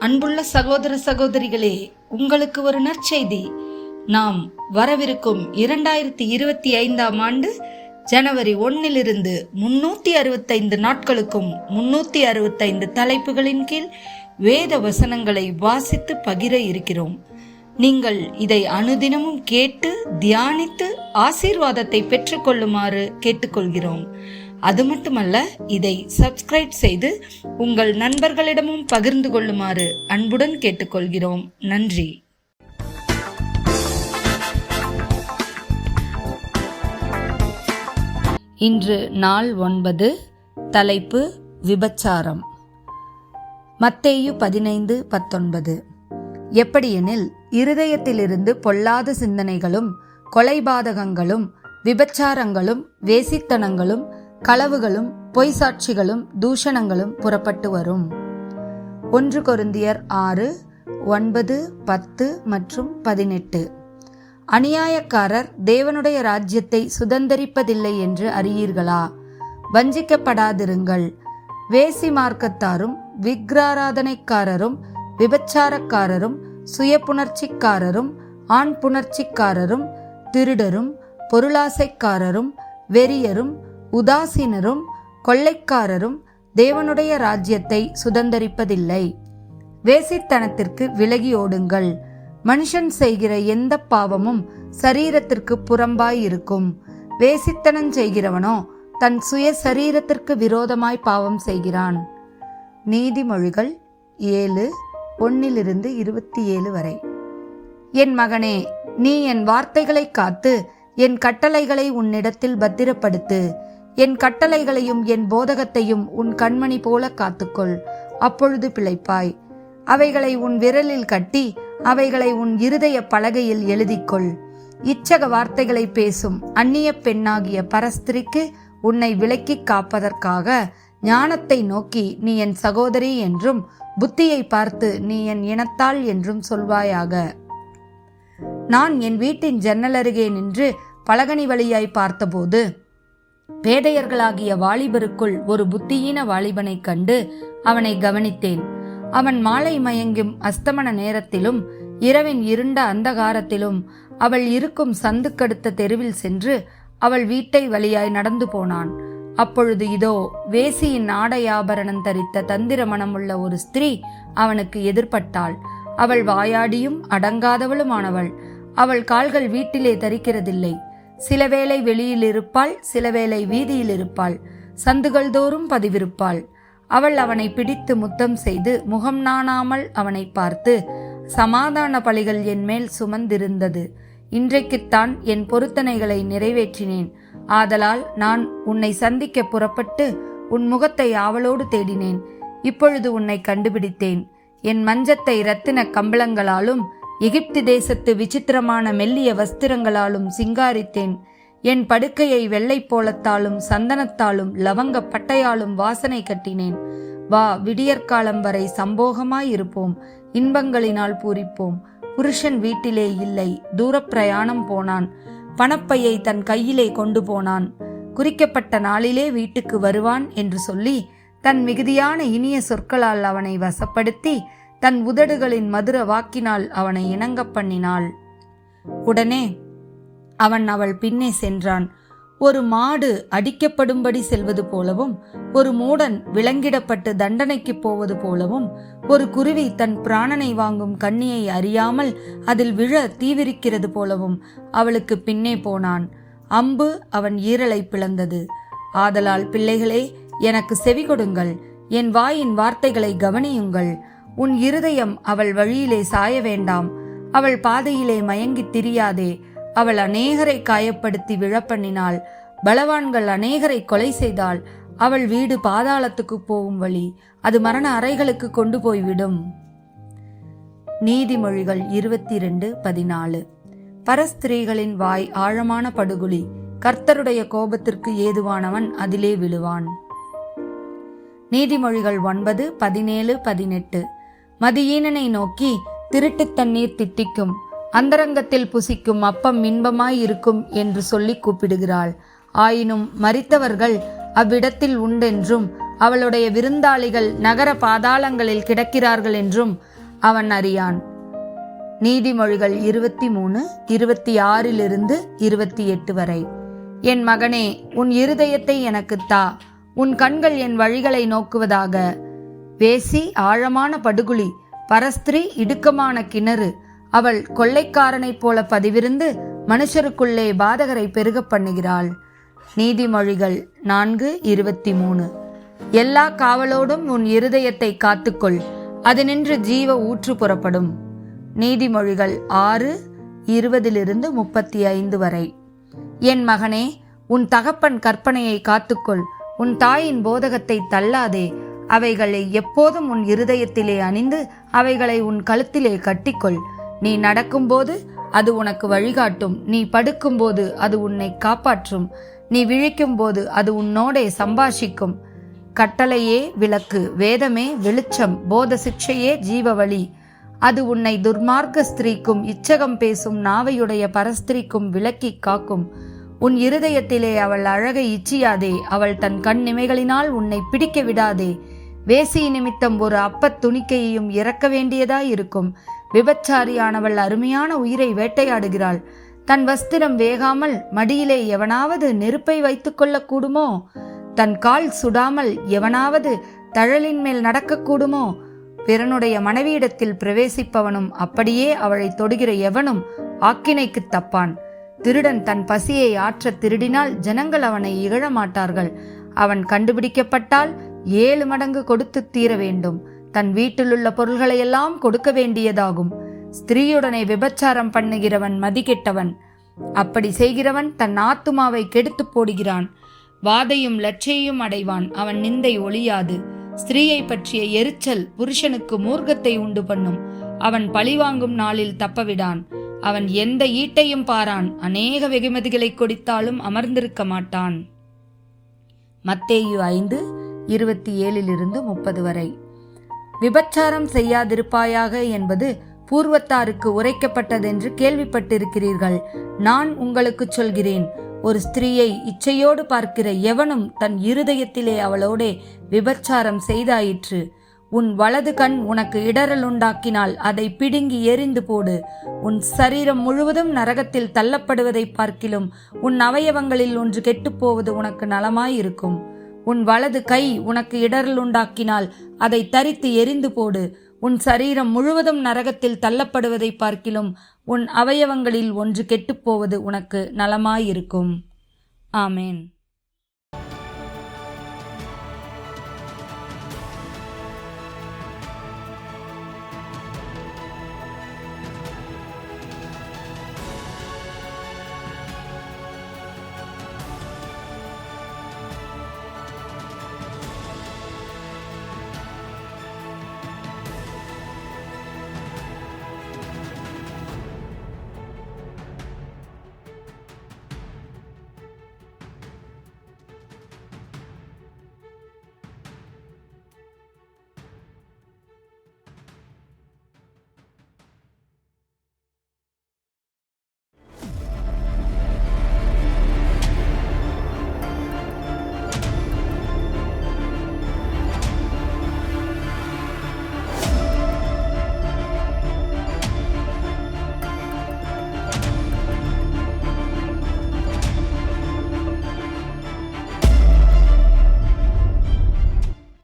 அன்புள்ள சகோதர சகோதரிகளே, உங்களுக்கு ஒரு நற்செய்தி. நாம் வரவிருக்கும் 2025 ஆண்டு ஜனவரி 1 365 நாட்களுக்கும் 365 தலைப்புகளின் கீழ் வேத வசனங்களை வாசித்து பகிர இருக்கிறோம். நீங்கள் இதை அனுதினமும் கேட்டு தியானித்து ஆசீர்வாதத்தை பெற்றுக்கொள்ளுமாறு கேட்டுக்கொள்கிறோம். அது மட்டுமல்ல, இதை சப்ஸ்கிரைப் செய்து உங்கள் நண்பர்களிடமும் பகிர்ந்து கொள்ளுமாறு அன்புடன் கேட்டுக்கொள்கிறோம். நன்றி. இன்று நாள் 9. தலைப்பு விபச்சாரம். மத்தேயு 15:19. எப்படியெனில் இருதயத்திலிருந்து பொல்லாத சிந்தனைகளும் கொலைபாதகங்களும் விபச்சாரங்களும் வேசித்தனங்களும் களவுகளும் பொய் சாட்சிகளும் தூஷணங்களும் புறப்பட்டு வரும். 1 கொரிந்தியர் 6:9, 10 மற்றும் 18. அநியாயக்காரர் தேவனுடைய ராஜ்யத்தை சுதந்தரிப்பதில்லை என்று அறியீர்களா? வஞ்சிக்கப்படாதிருங்கள். வேசி மார்க்கத்தாரும் விக்கிராராதனைக்காரரும் விபச்சாரக்காரரும் சுயப்புணர்ச்சிக்காரரும் ஆண் புணர்ச்சிக்காரரும் திருடரும் பொருளாசைக்காரரும் வெறியரும் உதாசீனரும் கொள்ளைக்காரரும் தேவனுடைய ராஜ்யத்தை சுதந்தரிப்பதில்லை. வேசித்தனத்திற்கு விலகி ஓடுங்கள். மனுஷன் செய்கிற எந்த பாவமும் சரீரத்திற்கு புறம்பாயிருக்கும். வேசித்தனம் செய்கிறவனோ தன் சுய சரீரத்திற்கு விரோதமாய் பாவம் செய்கிறான். நீதிமொழிகள் 7:1-27 வரை. என் மகனே, நீ என் வார்த்தைகளை காத்து என் கட்டளைகளை உன்னிடத்தில் பத்திரப்படுத்து. என் கட்டளைகளையும் என் போதகத்தையும் உன் கண்மணி போல காத்துக்கொள். அப்பொழுது பிழைப்பாய். அவைகளை உன் விரலில் கட்டி அவைகளை உன் இருதய பலகையில் எழுதிக்கொள். இச்சக வார்த்தைகளை பேசும் அந்நிய பெண்ணாகிய பரஸ்திரிக்கு உன்னை விலக்கி காப்பதற்காக ஞானத்தை நோக்கி நீ என் சகோதரி என்றும் புத்தியை பார்த்து நீ என் இனத்தாள் என்றும் சொல்வாயாக. நான் என் வீட்டின் ஜன்னல் அருகே நின்று பலகனி வழியாய் பார்த்தபோது பேதையர்களாகிய வாலிபருக்குள் ஒரு புத்தியீன வாலிபனை கண்டு அவனை கவனித்தேன். அவன் மாலை மயங்கும் அஸ்தமன நேரத்திலும் இரவின் இருண்ட அந்தகாரத்திலும் அவள் இருக்கும் சந்துக்கடுத்த தெருவில் சென்று அவள் வீட்டை வழியாய் நடந்து போனான். அப்பொழுது இதோ, வேசியின் ஆடையாபரணம் தரித்த தந்திர மனமுள்ள ஒரு ஸ்திரீ அவனுக்கு எதிர்பட்டாள். அவள் வாயாடியும் அடங்காதவளுமானவள். அவள் கால்கள் வீட்டிலே தரிக்கிறதில்லை. சிலவேளை வெளியில் இருப்பாள், சிலவேளை வீதியில் இருப்பாள், சந்துகள் தோறும் பதிவிருப்பாள். அவள் அவனை பிடித்து முத்தம் செய்து முகம் நாணாமல் அவனை பார்த்து, சமாதான பலிகள் என் மேல் சுமந்திருந்தது. இன்றைக்குத்தான் என் பொருத்தனைகளை நிறைவேற்றினேன். ஆதலால் நான் உன்னை சந்திக்க புறப்பட்டு உன் முகத்தை ஆவலோடு தேடினேன். இப்பொழுது உன்னை கண்டுபிடித்தேன். என் மஞ்சத்தை இரத்தின கம்பளங்களாலும் எகிப்து தேசத்து விசித்திரமான மெல்லிய வஸ்திரங்களாலும் சிங்காரித்தேன். என் படுக்கையை வெள்ளை போலத்தாலும் சந்தனத்தாலும் லவங்க பட்டையாலும் வாசனை கட்டினேன். வா, விடியற்காலம் வரை சம்போகமாயிருப்போம், இன்பங்களினால் பூரிப்போம். புருஷன் வீட்டிலே இல்லை, தூரப்பிரயாணம் போனான். பணப்பையை தன் கையிலே கொண்டு போனான். குறிக்கப்பட்ட நாளிலே வீட்டுக்கு வருவான் என்று சொல்லி தன் மிகுதியான இனிய சொற்களால் அவனை வசப்படுத்தி தன் உதடுகளின் மதுர வாக்கினால் அவனை இணங்க பண்ணினாள். உடனே அவன் அவள் பின்னே சென்றான். ஒரு மாடு அடிக்கப்படும்படி செல்வது போலவும், ஒரு மூடன் விலங்கிடப்பட்டு தண்டனைக்கு போவது போலவும், ஒரு குருவி தன் பிராணனை வாங்கும் கண்ணியை அறியாமல் அதில் விழ தீவிரிக்கிறது போலவும் அவளுக்கு பின்னே போனான். அம்பு அவன் ஈரலை பிளந்தது. ஆதலால் பிள்ளைகளே, எனக்கு செவி கொடுங்கள், என் வாயின் வார்த்தைகளை கவனியுங்கள். உன் இருதயம் அவள் வழியிலே சாய வேண்டாம். அவள் பாதையிலே மயங்கி திரியாதே. அவள் அநேகரை காயப்படுத்தி விழப்பண்ணினாள். பலவான்கள் அநேகரை கொலை செய்தாள். அவள் வீடு பாதாளத்துக்கு போகும் வழி, அது மரண அறைகளுக்கு கொண்டு போய்விடும். நீதிமொழிகள் 22:14. பரஸ்திரீகளின் வாய் ஆழமான படுகுழி. கர்த்தருடைய கோபத்திற்கு ஏதுவானவன் அதிலே விழுவான். நீதிமொழிகள் 9:17-18. மதியீனனை நோக்கி திருட்டு தண்ணீர் தித்திக்கும், அந்தரங்கத்தில் புசிக்கும் அப்பம் இன்பமாயிருக்கும் என்று சொல்லி கூப்பிடுகிறாள். ஆயினும் மரித்தவர்கள் அவ்விடத்தில் உண்டென்றும் அவளுடைய விருந்தாளிகள் நகர பாதாளங்களில் கிடக்கிறார்கள் என்றும் அவன் அறியான். நீதிமொழிகள் 23, 26 28 வரை. என் மகனே, உன் இருதயத்தை எனக்குத் தா, உன் கண்கள் என் வழிகளை நோக்குவதாக. வேசி ஆழமான படுகுழி, பரஸ்திரி இடுக்கமான கிணறு. அவள் கொள்ளைக்காரனைப் போல பதிவிருந்து மனுஷருக்குள்ளே பாதகரை பெருக பண்ணுகிறாள். நீதிமொழிகள் 4:23. எல்லா காவலோடும் உன் இருதயத்தை காத்துக்கொள், அது நின்று ஜீவ ஊற்று புறப்படும். நீதிமொழிகள் 6:20-35 வரை. என் மகனே, உன் தகப்பன் கற்பனையை காத்துக்கொள், உன் தாயின் போதகத்தை தள்ளாதே. அவைகளை எப்போதும் உன் இருதயத்திலே அணிந்து அவைகளை உன் கழுத்திலே கட்டிக்கொள். நீ நடக்கும்போது அது உனக்கு வழிகாட்டும், நீ படுக்கும்போது அது உன்னை காப்பாற்றும், நீ விழிக்கும்போது அது உன்னோடே சம்பாஷிக்கும். கட்டளையே விளக்கு, வேதமே வெளிச்சம், போத சிக்ஷையே ஜீவ வழி. அது உன்னை துர்மார்க்க ஸ்திரீக்கும் இச்சகம் பேசும் நாவையுடைய பரஸ்திரிக்கும் விலக்கி காக்கும். உன் இருதயத்திலே அவள் அழகை இச்சியாதே, அவள் தன் கண் இமைகளினால் உன்னை பிடிக்க விடாதே. வேசி நிமித்தம் ஒரு அப்பத் துணிக்கையையும் இறக்க வேண்டியதாயிருக்கும். விபச்சாரியானவள் அருமையான உயிரை வேட்டையாடுகிறாள். தன் வஸ்திரம் வேகாமல் மடியிலே எவனாவது நெருப்பை வைத்துக் கொள்ளக்கூடுமோ? தன் கால் சுடாமல் எவனாவது தழலின் மேல் நடக்கக்கூடுமோ? பிறனுடைய மனைவியிடத்தில் பிரவேசிப்பவனும் அப்படியே அவளை தொடுகிற எவனும் ஆக்கினைக்கு தப்பான். திருடன் தன் பசியை ஆற்ற திருடினால் ஜனங்கள் அவனை இகழமாட்டார்கள். அவன் கண்டுபிடிக்கப்பட்டால் 7 மடங்கு கொடுத்து தீர வேண்டும். தன் வீட்டிலுள்ள பொருள்களையெல்லாம் கொடுக்க வேண்டியதாகும். ஸ்திரீயுடனே விபச்சாரம் பண்ணுகிறவன் மதிகெட்டவன். அப்படி செய்கிறவன் தன் ஆத்துமாவை கெடுத்து போடுகிறான். வாதையும் லட்சையும் அடைவான், அவன் நிந்தை ஒழியாது. ஸ்திரீயை பற்றிய எரிச்சல் புருஷனுக்கு மூர்க்கத்தை உண்டு பண்ணும். அவன் பழிவாங்கும் நாளில் தப்பவிடான். அவன் எந்த ஈட்டையும் பாரான், அநேக வெகுமதிகளை கொடுத்தாலும் அமர்ந்திருக்க மாட்டான். மத்தேயு 5:27-30 வரை. விபச்சாரம் செய்யாதிருப்பாயாக என்பது பூர்வத்தாருக்கு உரைக்கப்பட்டதென்று கேள்விப்பட்டிருக்கிறீர்கள். நான் உங்களுக்கு சொல்கிறேன், ஒரு ஸ்திரீயை இச்சையோடு பார்க்கிற எவனும் தன் இருதயத்திலே அவளோடே விபச்சாரம் செய்தாயிற்று. உன் வலது கண் உனக்கு இடரல் உண்டாக்கினால் அதை பிடுங்கி எறிந்து போடு. உன் சரீரம் முழுவதும் நரகத்தில் தள்ளப்படுவதை பார்க்கிலும் உன் அவயவங்களில் ஒன்று கெட்டுப்போவது உனக்கு நலமாயிருக்கும். உன் வலது கை உனக்கு இடரல் உண்டாக்கினால் அதை தரித்து எறிந்து போடு. உன் சரீரம் முழுவதும் நரகத்தில் தள்ளப்படுவதை பார்க்கிலும் உன் அவயவங்களில் ஒன்று கெட்டுப்போவது உனக்கு நலமாயிருக்கும். ஆமேன்.